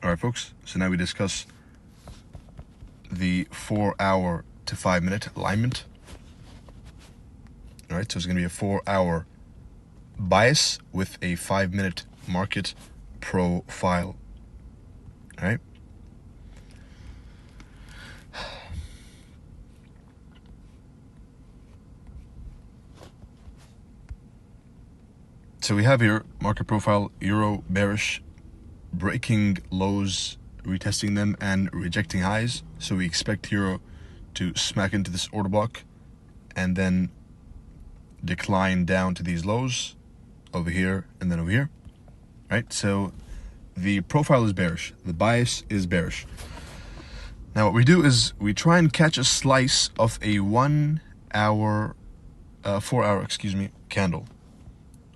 All right, folks. So now we discuss the 4 hour to 5 minute alignment. All right, so it's going to be a 4 hour bias with a 5 minute market profile. All right. So we have here market profile, euro bearish, breaking lows, retesting them and rejecting highs. So we expect euro to smack into this order block and then decline down to these lows over here and then over here. Right? So the profile is bearish. The bias is bearish. Now what we do is we try and catch a slice of a 4 hour candle.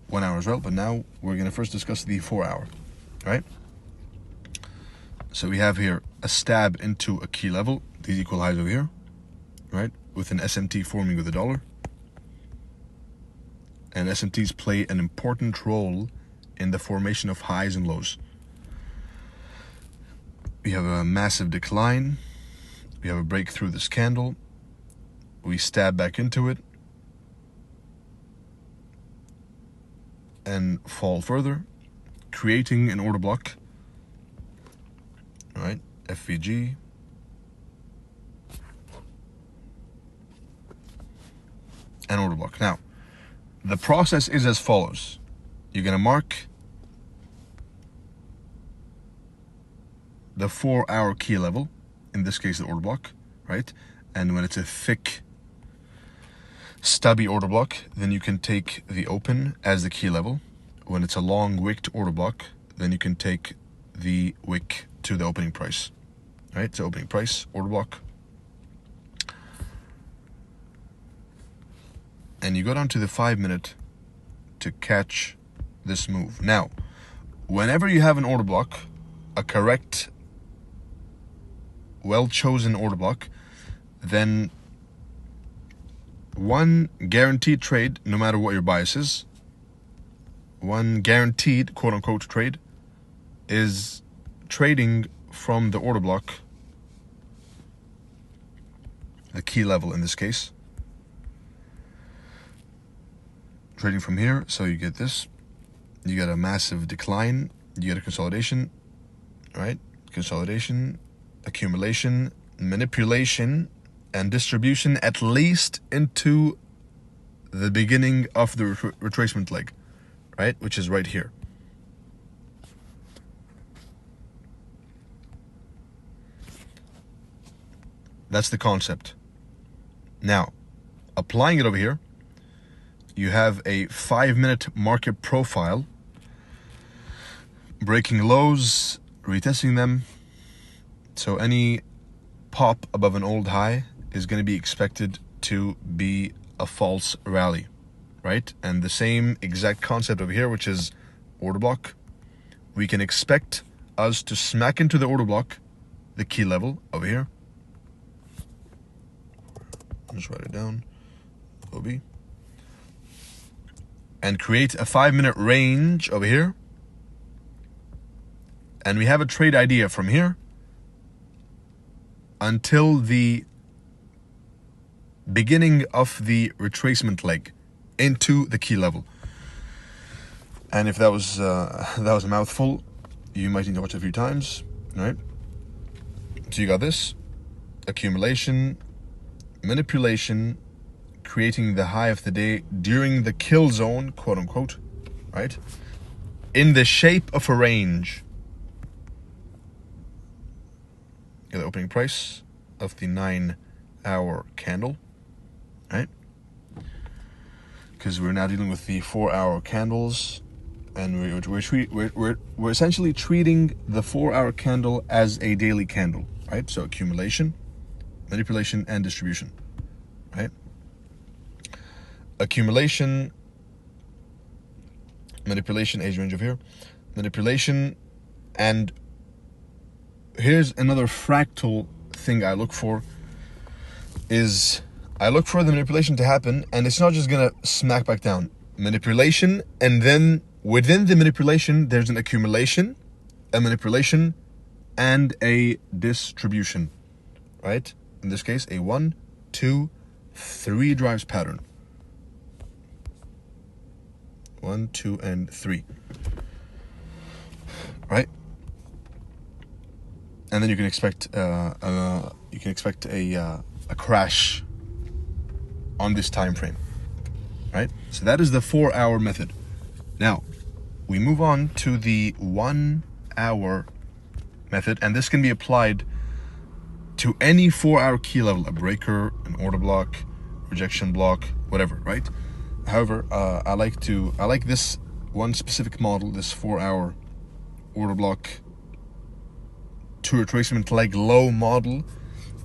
1 hour as well, but now we're going to first discuss the 4 hour. Right? So we have here a stab into a key level, these equal highs over here, right? With an SMT forming with the dollar. And SMTs play an important role in the formation of highs and lows. We have a massive decline. We have a break through this candle. We stab back into it and fall further, creating an order block. All right, FVG. An order block. Now, the process is as follows. You're going to mark the 4 hour key level, in this case the order block, right? And when it's a thick, stubby order block, then you can take the open as the key level. When it's a long wicked order block, then you can take the wick to the opening price. Right? So opening price, order block. And you go down to the 5 minute to catch this move. Now, whenever you have an order block, a correct, well-chosen order block, then one guaranteed trade, no matter what your bias is, one guaranteed quote-unquote trade is trading from the order block, the key level in this case. Trading from here, so you get this. You get a massive decline. You get a consolidation, right? Consolidation, accumulation, manipulation, and distribution at least into the beginning of the retracement leg, right? Which is right here. That's the concept. Now, applying it over here, you have a 5 minute market profile, breaking lows, retesting them. So any pop above an old high is going to be expected to be a false rally, right? And the same exact concept over here, which is order block. We can expect us to smack into the order block, the key level over here. Just write it down, OB. And create a 5 minute range over here. And we have a trade idea from here until the beginning of the retracement leg into the key level. And if that was a mouthful, you might need to watch it a few times, right? So you got this accumulation, manipulation, creating the high of the day during the kill zone, quote unquote, right? In the shape of a range. Get the opening price of the 9 hour candle, right? Because we're now dealing with the 4 hour candles, and we're essentially treating the 4 hour candle as a daily candle, right? So accumulation, manipulation, and distribution, right? Accumulation, manipulation, age range of here, manipulation, and here's another fractal thing I look for, is I look for the manipulation to happen, and it's not just gonna smack back down. Manipulation, and then within the manipulation, there's an accumulation, a manipulation, and a distribution, right? In this case, a 1, 2, 3 drives pattern. 1, 2, and 3, right? And then you can expect a crash on this time frame, right? So that is the 4-hour method. Now we move on to the 1-hour method, and this can be applied to any 4-hour key level: a breaker, an order block, rejection block, whatever, right? However, I like this one specific model, this 4-hour order block to retracement leg low model,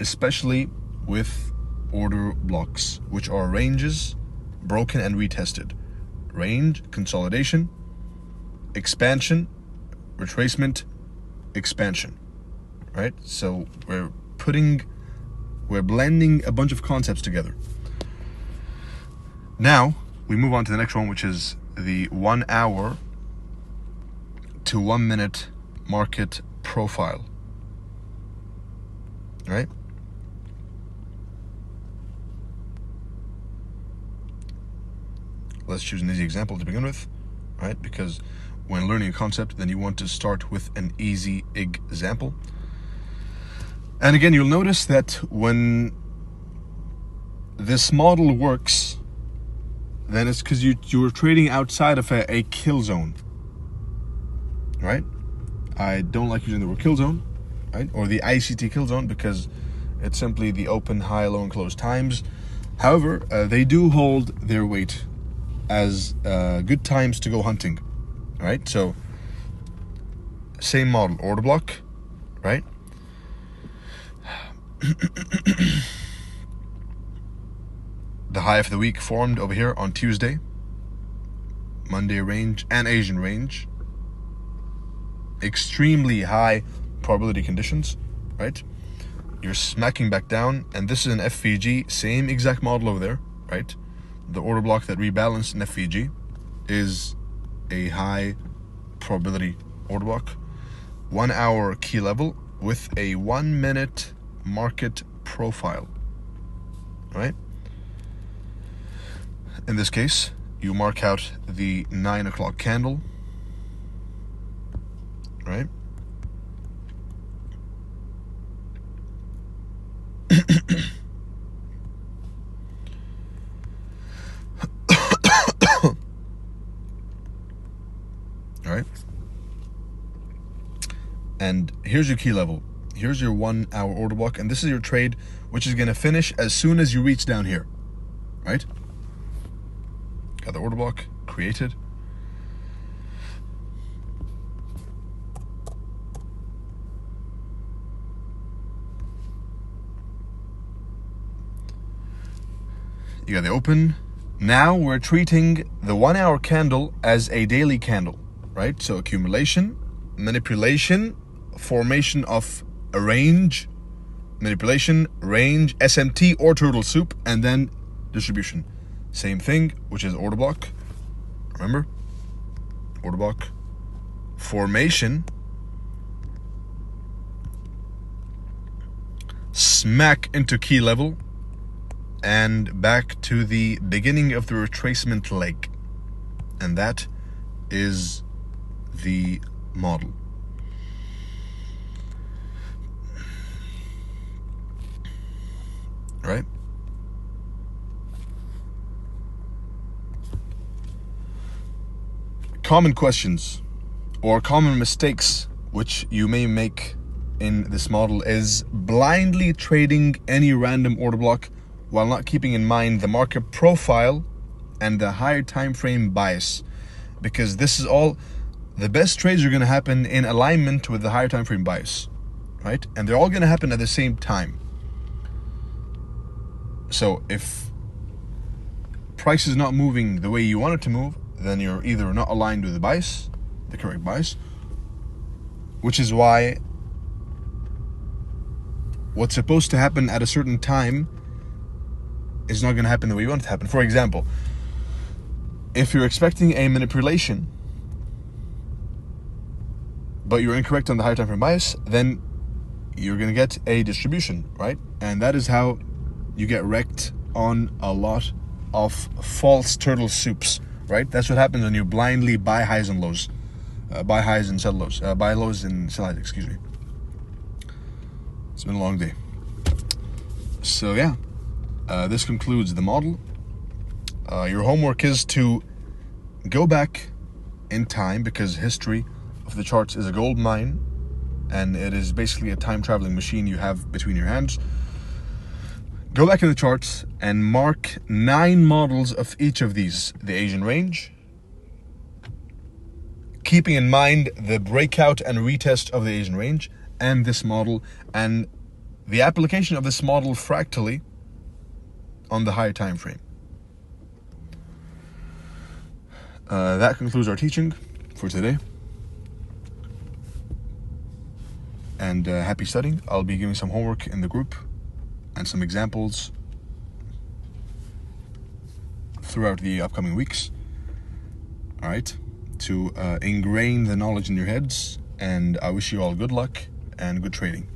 especially with order blocks, which are ranges broken and retested. Range, consolidation, expansion, retracement, expansion, right? So we're blending a bunch of concepts together. Now we move on to the next one, which is the 1-hour to 1 minute market profile, right? Let's choose an easy example to begin with, right? Because when learning a concept, then you want to start with an easy example. And again, you'll notice that when this model works, then it's because you're trading outside of a kill zone, right? I don't like using the word kill zone, right? Or the ICT kill zone, because it's simply the open, high, low, and close times. However, they do hold their weight as good times to go hunting, right? So same model, order block, right? The high of the week formed over here on Tuesday. Monday range and Asian range. Extremely high probability conditions, right? You're smacking back down, and this is an FVG, same exact model over there, right? The order block that rebalanced in FVG is a high probability order block. 1-hour key level with a 1 minute market profile, right? In this case, you mark out the 9 o'clock candle, right? All right. And here's your key level. Here's your 1-hour order block, and this is your trade, which is going to finish as soon as you reach down here, right? Got the order block created. You got the open. Now we're treating the 1-hour candle as a daily candle, right? So accumulation, manipulation, formation of a range, manipulation, range, SMT or turtle soup, and then distribution. Same thing, which is order block. Remember? Order block. Formation. Smack into key level. And back to the beginning of the retracement leg. And that is the model. Right? Common questions or common mistakes which you may make in this model is blindly trading any random order block while not keeping in mind the market profile and the higher time frame bias, because this is all the best trades are going to happen in alignment with the higher time frame bias, right? And they're all going to happen at the same time. So if price is not moving the way you want it to move, then you're either not aligned with the bias, the correct bias, which is why what's supposed to happen at a certain time is not going to happen the way you want it to happen. For example, if you're expecting a manipulation, but you're incorrect on the higher time frame bias, then you're going to get a distribution, right? And that is how you get wrecked on a lot of false turtle soups, right? That's what happens when you blindly buy highs and lows. Buy highs and sell lows. Buy lows and sell highs, excuse me. It's been a long day. So yeah, this concludes the model. Your homework is to go back in time, because history of the charts is a gold mine, and it is basically a time-traveling machine you have between your hands. Go back in the charts and mark 9 models of each of these. The Asian range, keeping in mind the breakout and retest of the Asian range, and this model, and the application of this model fractally on the higher time frame. That concludes our teaching for today. And happy studying. I'll be giving some homework in the group and some examples throughout the upcoming weeks. All right, to ingrain the knowledge in your heads. And I wish you all good luck and good trading.